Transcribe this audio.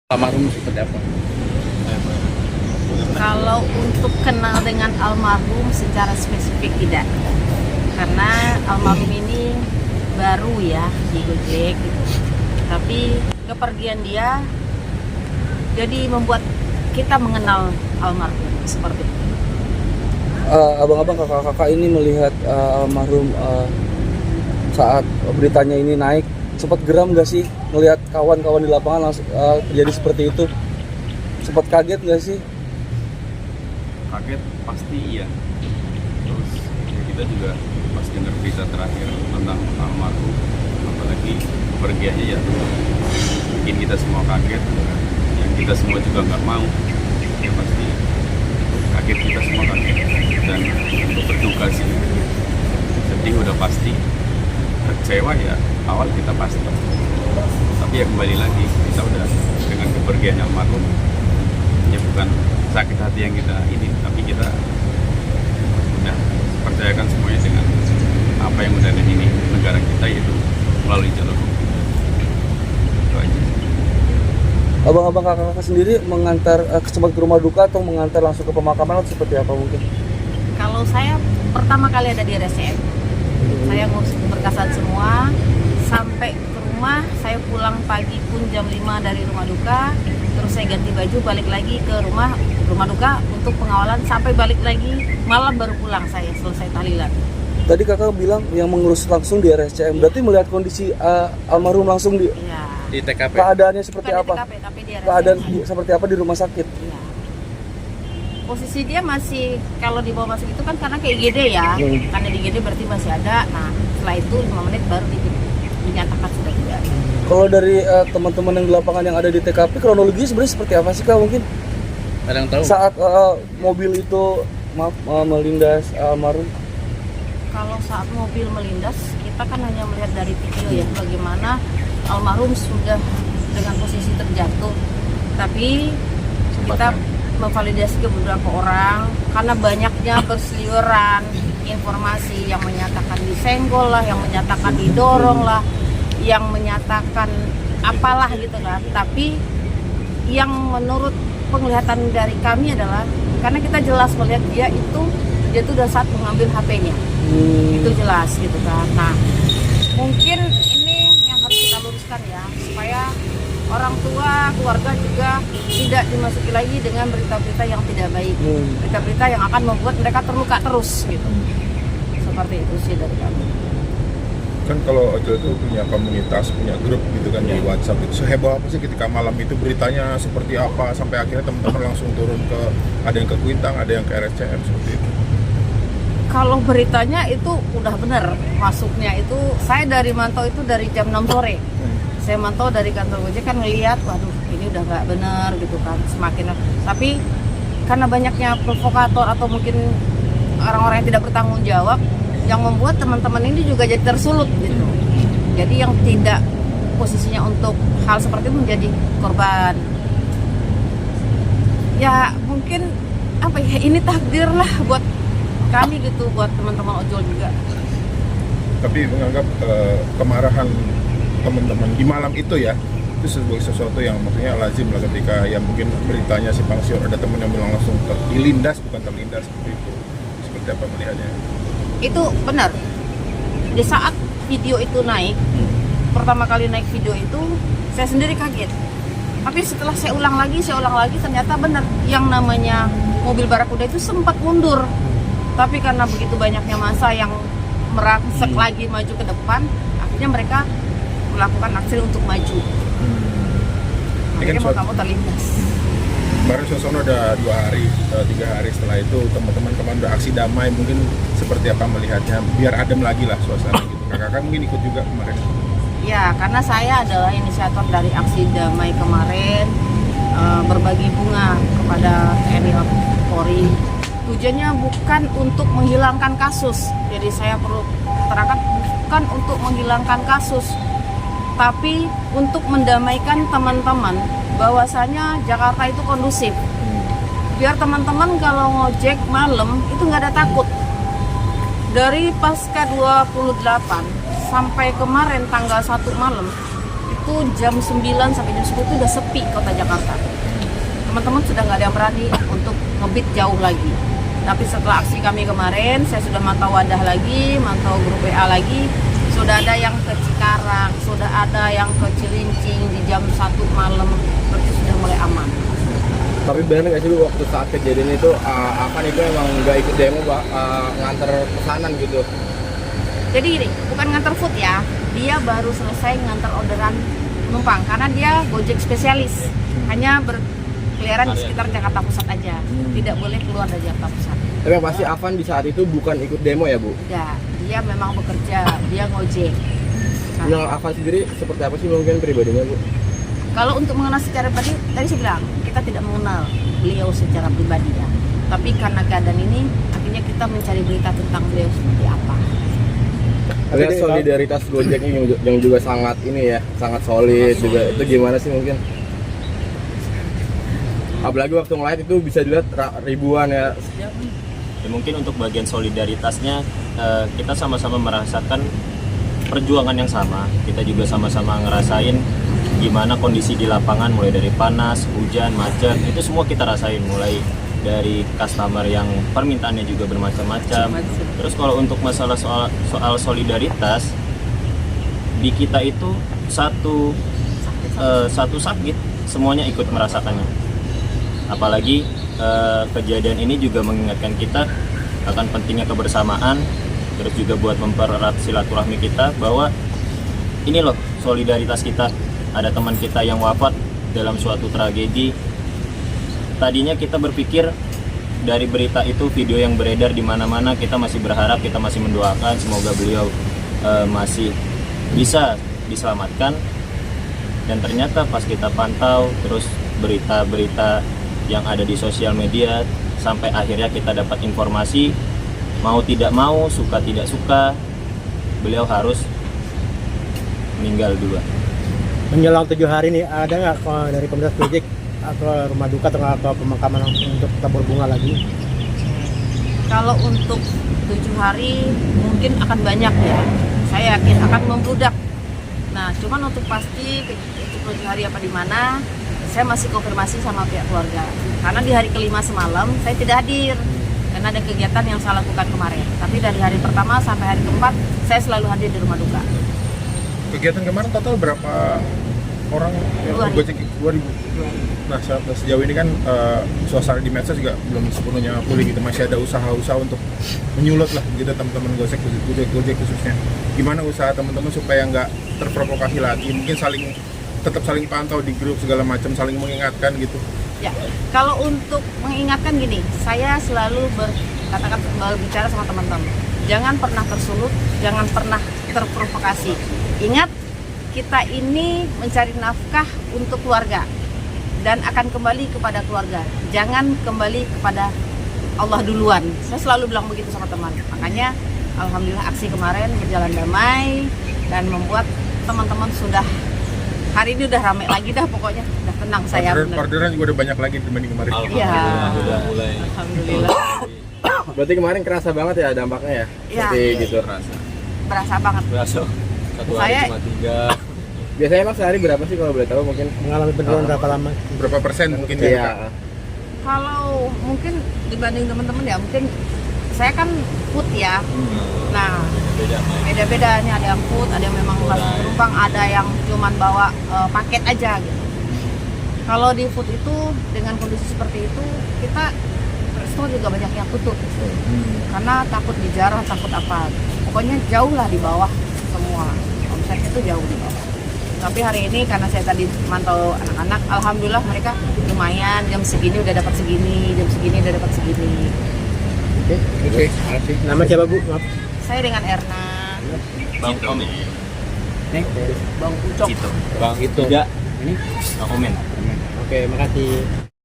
Almarhum seperti apa? Kalau untuk kenal dengan almarhum secara spesifik tidak, karena almarhum ini baru ya di Gojek gitu. Tapi kepergian dia jadi membuat kita mengenal almarhum seperti itu. Abang-abang, kakak-kakak ini melihat almarhum saat beritanya ini naik, sempat geram gak sih melihat kawan-kawan di lapangan langsung terjadi seperti itu? Sempat kaget gak sih? Kaget pasti iya. Terus ya kita juga pas dengar berita terakhir tentang almarhum, apalagi kepergiannya ya bikin kita semua kaget. Yang kita semua juga nggak mau, ya pasti kaget, kita semua kaget dan untuk berduka sih. Sedih udah pasti, kecewa ya awal kita pasti. Tapi ya kembali lagi, kita udah dengan kepergian almarhum, ya bukan sakit hati yang kita ini, tapi kita udah percayakan semuanya dengan apa yang udah ada ini negara kita, yaitu melalui jalur hukum. Itu aja. Abang-abang, kakak-kakak sendiri mengantar sempat ke rumah duka atau mengantar langsung ke pemakaman atau seperti apa mungkin? Kalau saya pertama kali ada di RSCM, saya ngurus berkasan semua sampai ke rumah. Saya pulang pagi pun jam 5 dari rumah duka, terus saya ganti baju balik lagi ke rumah duka untuk pengawalan sampai balik lagi malam baru pulang saya selesai tahlilan. Tadi kakak bilang yang mengurus langsung di RSCM, berarti melihat kondisi almarhum langsung di Ya. Di TKP? keadaannya seperti Bukan apa? di TKP, tapi di RSCM Keadaan aja. seperti apa di rumah sakit? Iya. Posisi dia masih, kalau di bawah masuk itu kan karena ke IGD ya, karena di IGD berarti masih ada. Nah setelah itu 5 menit baru dinyatakan sudah tidak ada. Kalau dari teman-teman yang di lapangan yang ada di TKP, kronologinya sebenarnya seperti apa sih kak mungkin? Ada yang tahu? Saat mobil itu melindas almarhum? Kalau saat mobil melindas, kita kan hanya melihat dari video ya, bagaimana almarhum sudah dengan posisi terjatuh. Tapi kita memvalidasi ke beberapa orang, karena banyaknya berseliweran informasi yang menyatakan disenggol lah, yang menyatakan didorong lah, yang menyatakan apalah gitu kan. Tapi yang menurut penglihatan dari kami adalah, karena kita jelas melihat dia itu udah saat mengambil HP-nya. Itu jelas gitu kan. Nah mungkin ini yang harus kita luruskan ya, supaya orang tua, keluarga juga tidak dimasuki lagi dengan berita-berita yang tidak baik, berita-berita yang akan membuat mereka terluka terus gitu. Seperti itu sih dari kami. Kan kalau ojol itu punya komunitas, punya grup gitu kan di WhatsApp itu. Seheboh apa sih ketika malam itu beritanya seperti apa sampai akhirnya teman-teman langsung turun ke, ada yang ke Kuitang, ada yang ke RSCM seperti itu. Kalau beritanya itu udah benar masuknya itu, saya dari mantau itu dari jam 6 sore. Saya mantau dari kantor Gojek kan ngelihat, waduh ini udah nggak benar gitu kan, semakin. Tapi karena banyaknya provokator atau mungkin orang-orang yang tidak bertanggung jawab, yang membuat teman-teman ini juga jadi tersulut gitu. Jadi yang tidak posisinya untuk hal seperti itu menjadi korban. Ya mungkin apa ya, ini takdir lah buat kami gitu, buat teman-teman ojol juga. Tapi menganggap kemarahan teman-teman di malam itu ya, itu sebagai sesuatu yang maksudnya lazim lah ketika ya mungkin beritanya simpang siur, ada teman yang bilang langsung dilindas, bukan terlindas seperti itu. Seperti apa melihatnya? Itu benar. Di saat video itu naik, pertama kali naik video itu, saya sendiri kaget. Tapi setelah saya ulang lagi, ternyata benar. Yang namanya mobil Barakuda itu sempat mundur. Tapi karena begitu banyaknya massa yang merangsek lagi maju ke depan, akhirnya mereka melakukan aksi untuk maju. Akhirnya mau kamu terlindas. Kemarin suasana udah 2 hari, 3 hari setelah itu teman-teman kemarin udah aksi damai, mungkin seperti apa melihatnya biar adem lagi lah suasana gitu. Kakak mungkin ikut juga kemarin. Ya, karena saya adalah inisiator dari aksi damai kemarin, berbagi bunga kepada TNI Polri. Tujuannya bukan untuk menghilangkan kasus. Jadi saya perlu terangkan, bukan untuk menghilangkan kasus, tapi untuk mendamaikan teman-teman bahwasanya Jakarta itu kondusif. Biar teman-teman kalau ngojek malam itu nggak ada takut. Dari pasca 28 sampai kemarin tanggal 1 malam itu jam 9 sampai jam 10 itu udah sepi kota Jakarta. Teman-teman sudah nggak ada yang berani untuk ngebit jauh lagi. Tapi setelah aksi kami kemarin, saya sudah mantau Wadah lagi, mantau grup WA lagi. Sudah ada yang ke Cikarang, sudah ada yang ke Cilincing di jam 1 malam, berarti sudah mulai aman. Tapi benar nggak sih Bu, waktu saat kejadian itu Afan itu emang nggak ikut demo nganter pesanan gitu? Jadi gini, bukan nganter food ya, dia baru selesai nganter orderan penumpang karena dia Gojek spesialis, hanya berkeliaran di sekitar Jakarta Pusat aja, tidak boleh keluar dari Jakarta Pusat. Tapi yang pasti Afan di saat itu bukan ikut demo ya Bu? Tidak, dia memang bekerja, dia ngojek. Nah, Mengenal Afan sendiri seperti apa sih mungkin pribadinya Bu? kalau untuk mengenal secara pribadi, tadi saya bilang kita tidak mengenal beliau secara pribadi ya. Tapi karena keadaan ini, akhirnya kita mencari berita tentang beliau seperti apa. Ada solidaritas Gojek ini yang juga sangat ini ya, sangat solid juga. Itu gimana sih mungkin? Apalagi waktu ngeliat itu bisa dilihat ribuan ya. Ya, mungkin untuk bagian solidaritasnya kita sama-sama merasakan perjuangan yang sama. Kita juga sama-sama ngerasain gimana kondisi di lapangan, mulai dari panas, hujan, macet, itu semua kita rasain, mulai dari customer yang permintaannya juga bermacam-macam. Terus kalau untuk masalah soal solidaritas, di kita itu satu sakit, semuanya ikut merasakannya. Apalagi kejadian ini juga mengingatkan kita akan pentingnya kebersamaan, terus juga buat mempererat silaturahmi kita bahwa ini loh solidaritas kita. Ada teman kita yang wafat dalam suatu tragedi. Tadinya kita berpikir dari berita itu, video yang beredar di mana-mana, kita masih berharap, kita masih mendoakan semoga beliau masih bisa diselamatkan. Dan ternyata pas kita pantau terus berita-berita yang ada di sosial media, sampai akhirnya kita dapat informasi, mau tidak mau, suka tidak suka, beliau harus meninggal dulu. Menjelang 7 hari nih, ada nggak dari komunitas Gojek atau rumah duka atau pemakaman untuk tabur bunga lagi? Kalau untuk 7 hari mungkin akan banyak ya, saya yakin akan membludak. Nah, cuman untuk pasti itu 7 hari apa di mana, saya masih konfirmasi sama pihak keluarga. Karena di hari kelima semalam saya tidak hadir karena ada kegiatan yang saya lakukan kemarin. Tapi dari hari pertama sampai hari keempat saya selalu hadir di rumah duka. Kegiatan kemarin total berapa orang yang 2.000. Gojek? 2.000. Nah, sejauh ini kan suasana di medsos juga belum sepenuhnya pulih gitu, masih ada usaha-usaha untuk menyulut lah gitu teman-teman Gojek khususnya. Gimana usaha teman-teman supaya nggak terprovokasi lagi, mungkin tetap saling pantau di grup segala macam, saling mengingatkan gitu. Ya, kalau untuk mengingatkan gini, saya selalu berbicara sama teman-teman, jangan pernah tersulut, jangan pernah terprovokasi. Ingat, kita ini mencari nafkah untuk keluarga dan akan kembali kepada keluarga. Jangan kembali kepada Allah duluan. Saya selalu bilang begitu sama teman. Makanya alhamdulillah aksi kemarin berjalan damai dan membuat teman-teman sudah hari ini udah ramai lagi dah, pokoknya udah tenang saya. Orderan juga udah banyak lagi dibanding kemarin. Iya. Udah mulai. Alhamdulillah. Berarti kemarin kerasa banget ya dampaknya ya? Iya. Seperti gitu. Berasa banget. Berasa. Satu hari Saya- cuma 3. Biasanya emang sehari berapa sih kalau boleh tahu mungkin? Mengalami penurunan berapa lama? Berapa persen mungkin ya? Iya. Kalau mungkin dibanding teman-teman ya, mungkin saya kan food ya. Nah, Beda. beda-beda, nih ada yang food, ada yang memang langsung penumpang, ada yang cuman bawa paket aja gitu. Kalau di food itu dengan kondisi seperti itu, kita restoran juga banyak yang tutup karena takut dijarah, takut apa. Pokoknya jauh lah di bawah semua, omsetnya itu jauh di bawah. Tapi hari ini karena saya tadi mantau anak-anak, alhamdulillah mereka lumayan, jam segini udah dapat segini, jam segini udah dapat segini. Oke. Nama siapa Bu? Maaf. Saya dengan Erna. Bang Omen. Bang Pucok. Gitu. Bang itu. Tidak. Bang Omen. Oke, makasih.